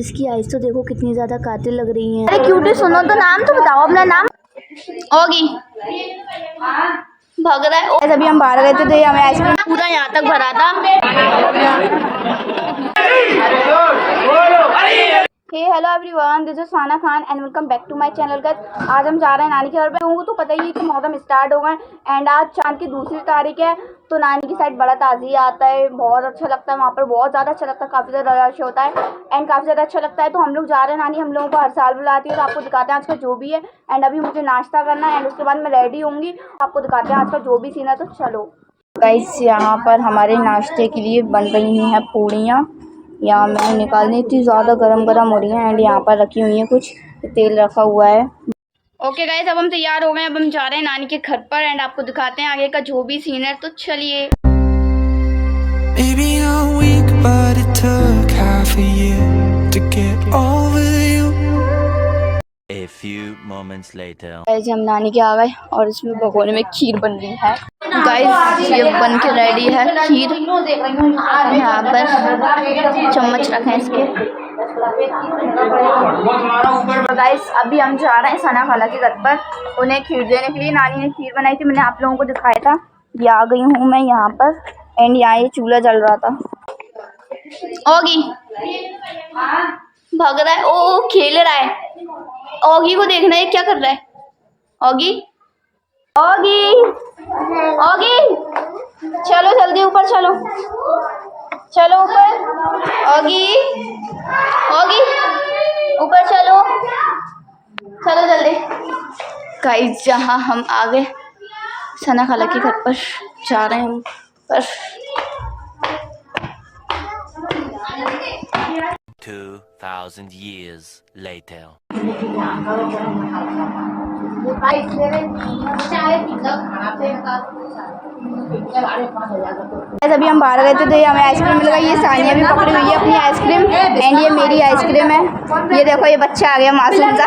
इसकी आइज तो देखो कितनी ज्यादा कातिल लग रही है। अरे क्यूटी सुनो तो, नाम तो बताओ अपना नाम। होगी भाग रहा है। अभी हम बाहर गए थे तो हमें आइसक्रीम पूरा यहाँ तक भरा था। Hey hello everyone, this is Fana Khan and welcome back to my channel. Guys आज हम जा रहे हैं नानी के घर पे। लोगों को तो पता ही है कि मुहर्रम स्टार्ट हो गए एंड आज चांद की दूसरी तारीख है, तो नानी की साइड बड़ा ताज़िया आता है। बहुत अच्छा लगता है वहाँ पर, बहुत ज़्यादा अच्छा लगता है, काफ़ी ज़्यादा रश होता है एंड काफ़ी ज़्यादा अच्छा लगता है। तो हम लोग जा रहे हैं, नानी हम लोगों को हर साल बुलाती है। तो आपको दिखाते हैं आज का जो भी है एंड अभी मुझे नाश्ता करना है एंड उसके बाद मैं रेडी होंगी। आपको दिखाते हैं आज का जो भी सीन है, तो चलो। गाइस यहाँ पर हमारे नाश्ते के लिए बन रही हैं पूड़ियाँ। यहाँ मैंने निकालनी, इतनी ज़्यादा गरम हो रही है एंड यहाँ पर रखी हुई है, कुछ तेल रखा हुआ है। ओके गाइस, अब हम तैयार हो गए, अब हम जा रहे हैं नानी के घर पर एंड आपको दिखाते हैं आगे का जो भी सीन है, तो चलिए। A few moments later. Guys हम नानी के आ गए और इसमें भगोने में खीर बन रही है। गाइस ये बन के रेडी है खीर। यहाँ पर चम्मच रखे हैं इसके। गाइस अभी हम जा रहे हैं सना खाला के घर पर उन्हें खीर देने के लिए। नानी ने खीर बनाई थी, मैंने आप लोगों को दिखाया था। ये आ गई हूँ मैं यहाँ पर एंड यहाँ ये चूल्हा जल रहा था। ओगी भाग रहा है, ओ खेल रहा है। ओगी को देखना है क्या कर रहा है। ओगी ओगी ओगी चलो जल्दी ऊपर चलो, चलो ऊपर। ओगी ओगी ऊपर चलो, चलो जल्दी। गाइस जहाँ हम आ गए सना खाला के घर पर जा रहे हैं हम पर। 2000 years later. अभी हम बाहर गए थे तो हमें आइसक्रीम मिल गई। ये सानिया भी पकड़ी हुई है अपनी आइसक्रीम एंड ये मेरी आइसक्रीम है। ये देखो ये बच्चा आ गया मासूम सा।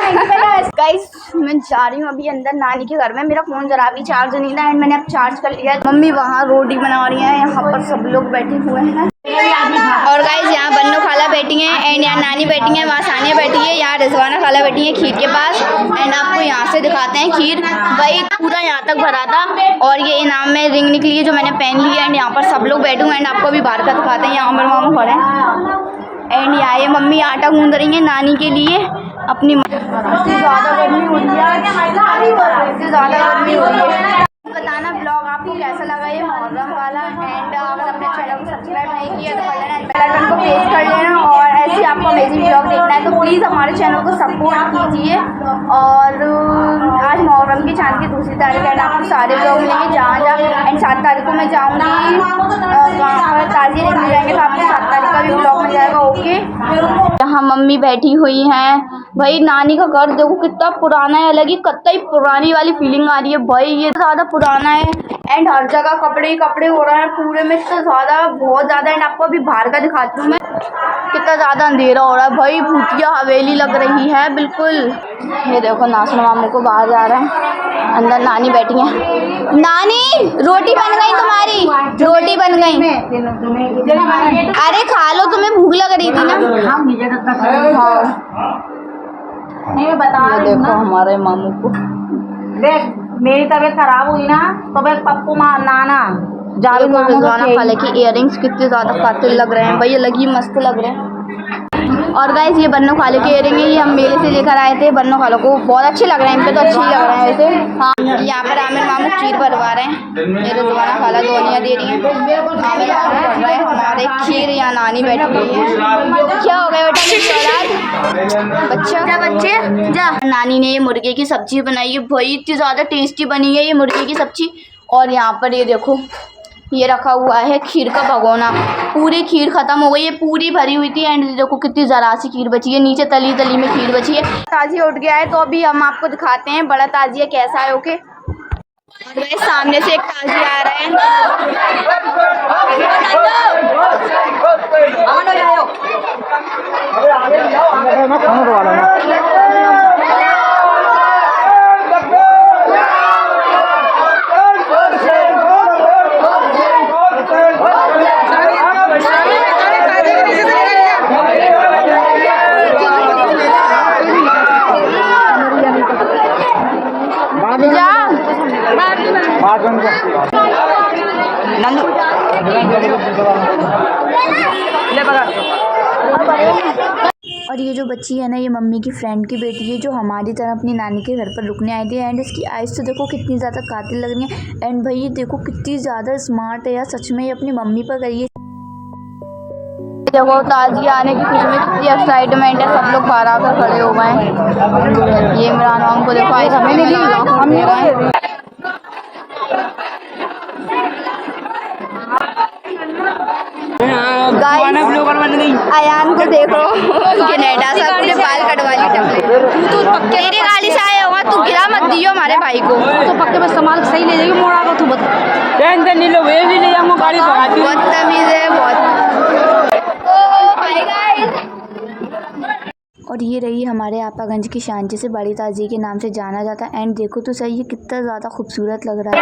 गाइस मैं जा रही हूँ अभी अंदर नानी के घर में। मेरा फ़ोन जरा भी चार्ज नहीं था एंड मैंने अब चार्ज कर लिया। मम्मी वहाँ रोटी बना रही हैं, यहाँ पर सब लोग बैठे हुए हैं। और गाइस यहाँ बन्नू खाला बैठी हैं एंड यहाँ नानी बैठी हैं, वहाँ सानिया बैठी है, यहाँ रिजवाना खाला बैठी है खीर के पास एंड आपको यहाँ से दिखाते हैं खीर। वही पूरा यहाँ तक भरा था और ये इनाम में रिंग निकली है जो मैंने पहन ली है एंड यहाँ पर सब लोग बैठे हुए हैं एंड आपको अभी बाहर का दिखाते हैं। यहाँ मेरे मामू खड़े हैं एंड यहाँ ये मम्मी आटा गूंद रही है नानी के लिए अपनी। ज़्यादा गर्मी हो रही है, ज़्यादा गर्मी हो रही है। बताना ब्लॉग आपको कैसा लगा ये मुहर्रम वाला एंड अगर अपने चैनल को सब्सक्राइब नहीं किया तो कर लेना, बेल आइकन को प्रेस कर लेना और ऐसे आपको अमेजिंग ब्लॉग देखना है तो प्लीज़ हमारे चैनल को सपोर्ट कीजिए। और आज मुहर्रम की चांद की दूसरी तारीख है, आपको सारे ब्लॉग मिलेंगे जहाँ एंड 7 तारीख को मैं जाऊँगी वहाँ पर ताज़िए देखने जाएंगे तो आपको 7 तारीख का भी ब्लॉग मिल जाएगा। ओके यहाँ मम्मी बैठी हुई हैं। भाई नानी का घर देखो कितना पुराना है, अलग ही कतई पुरानी वाली फीलिंग आ रही है। भाई ये ज़्यादा पुराना है एंड हर जगह कपड़े ही कपड़े हो रहे हैं पूरे में, तो ज़्यादा बहुत ज़्यादा। एंड आपको अभी बाहर का दिखाती हूँ मैं, कितना ज़्यादा अंधेरा हो रहा है। भाई भूतिया हवेली लग रही है बिल्कुल। ये देखो नासर मामू को बाहर जा रहे हैं, अंदर नानी बैठी है। नानी रोटी बन गई तुम्हारी, रोटी बन गई। अरे खा लो, तुम्हें भूख लग रही थी ना। हाँ नहीं बता ये देखो हमारे मामू को। देख मेरी तबीयत खराब हुई ना तो मैं पप्पू नाना जावेद रिजवाना खाला की इयररिंग्स कितने ज़्यादा कातिल लग रहे हैं भाई, अलग ही मस्त लग रहे हैं। और गाइस ये बन्नू खाले के इयररिंग है, ये हम मेले से लेकर आए थे। बन्नू खालों को बहुत अच्छे लग रहे हैं, इन पे तो अच्छे ही लग रहे हैं वैसे। हाँ यहाँ पर आमिर मामू खीर बनवा रहे हैं, ये रिजवाना खाला दोनिया दे रही हैं। आमिर मामू कर रहे हैं हमारे खीर, यहाँ नानी बैठी हुई है। क्या हो गया बेटा बच्चा क्या बच्चे जा। नानी ने ये मुर्गे की सब्जी बनाई है भाई, इतनी ज़्यादा टेस्टी बनी है ये मुर्गे की सब्जी। और यहाँ पर ये देखो ये रखा हुआ है खीर का भगोना, पूरी खीर खत्म हो गई है, पूरी भरी हुई थी एंड देखो कितनी ज़रा सी खीर बची है, नीचे तली तली में खीर बची है। ताजिया उठ गया है तो अभी हम आपको दिखाते हैं बड़ा ताजिया कैसा है। ओके सामने से एक ताजिया आ रहा है। नंदू ले पकड़। और ये जो बच्ची है ना, ये मम्मी की फ्रेंड की बेटी है, जो हमारी तरह अपनी नानी के घर पर रुकने आई थी। एंड इसकी आइज़ तो देखो कितनी ज़्यादा कातिल लग रही है। एंड भाई ये देखो कितनी ज़्यादा स्मार्ट है यार, सच में ये अपनी मम्मी पर करिए। देखो ताज़ी आने की खुशी में कितनी एक्साइटमेंट है, सब लोग बाहर आकर खड़े हो गए हैं। ये इमरान माम को देखो आइस हमें नहीं रहा। अयान को देखो कनाडा सा पूरे बाल कटवा ली टकले। तू तेरी गाड़ी से आया होगा, तू गिरा मत दियो हमारे भाई को। तो पक्के में सामान सही ले जाएगी, मोड़ा को तू बता टेंशन नहीं लो, वे भी ले जाऊंगा गाड़ी भगाती। बहुत तमीज है बहुत। और ये रही हमारे आपागंज की शान, जिसे बड़ी ताजी के नाम से जाना जाता है। एंड देखो तो सही, ये कितना ज़्यादा खूबसूरत लग रहा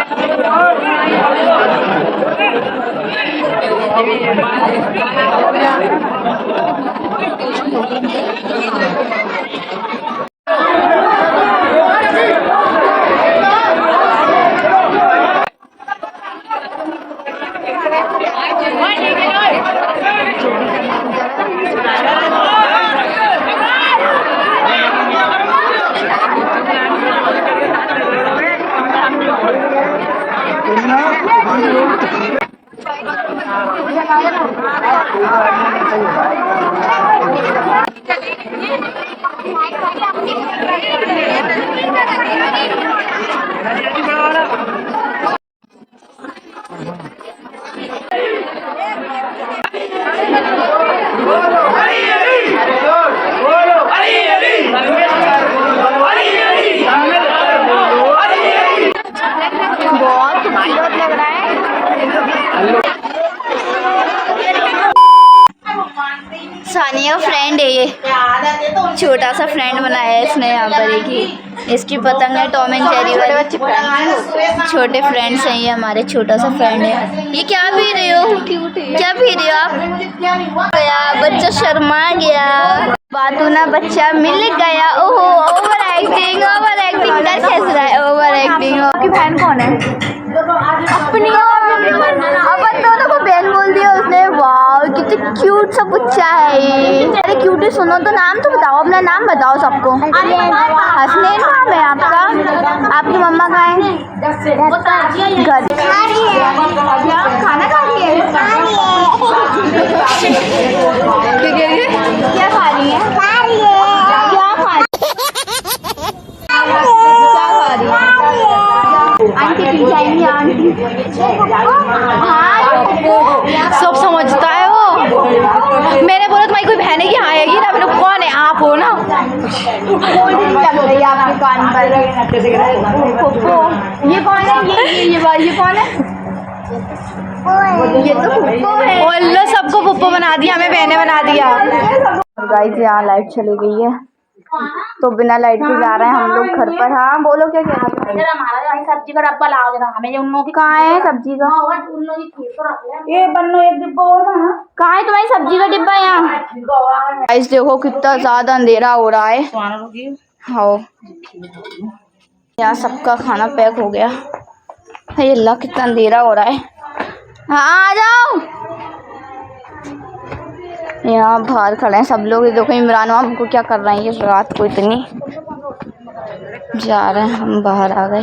सानिया फ्रेंड है, ये छोटा सा फ्रेंड बनाया है इसने यहाँ पर। एक ही इसकी पतंग है टॉम एंड जेरी वाली। छोटे फ्रेंड्स हैं ये हमारे, छोटा सा फ्रेंड है। ये क्या पी रहे हो, क्या पी रहे हो आप? गया बच्चा शर्मा गया, बातू ना बच्चा मिल गया। ओहो ओवर एक्टिंग कर कैसे रहा है, ओवर एक्टिंग। आपकी बहन कौन है? अपनी अपन दोनों को बहन बोल दिया उसने। वाह कितनी क्यूट सा बच्चा है ये। अरे क्यूटी सुनो तो, नाम तो बताओ, अपना नाम बताओ सबको। हसनैन नाम है आपका? आपकी मम्मा कहाँ है? घर। खाना खा रही है? क्या खा रही है? क्या खा रही है? आंटी पी जाएंगी आंटी। सब समझता है वो। मैंने बोला तुम्हारी कोई बहन है कि आएगी ना, मैंने कौन है आप हो ना। लग रही है आपके कान पर। ये कौन है? ये कौन है? ये तो पुप्पो है। ओल्लो सबको पुप्पो बना दिया, हमें बहने बना दिया। गाइस यहाँ लाइट चली गई है तो बिना लाइट के जा रहे हैं हम लोग घर पर। हाँ बोलो क्या कह रहे हो? हमारा सब्जी का डब्बा लाओ जरा, हमें उन लोगों की कहाँ है सब्जी का? ये बन्नो एक डिब्बा और था। कहाँ है तुम्हारी सब्जी का डिब्बा? यहाँ गाइस देखो कितना ज्यादा अंधेरा हो रहा है। हाँ यहाँ सबका खाना पैक हो गया। हे अल्लाह कितना अंधेरा हो रहा है। हाँ आ जाओ। यहाँ बाहर खड़े हैं सब लोग। देखो इमरान हमको क्या कर रहे हैं, ये रात को इतनी जा रहे हैं। हम बाहर आ गए।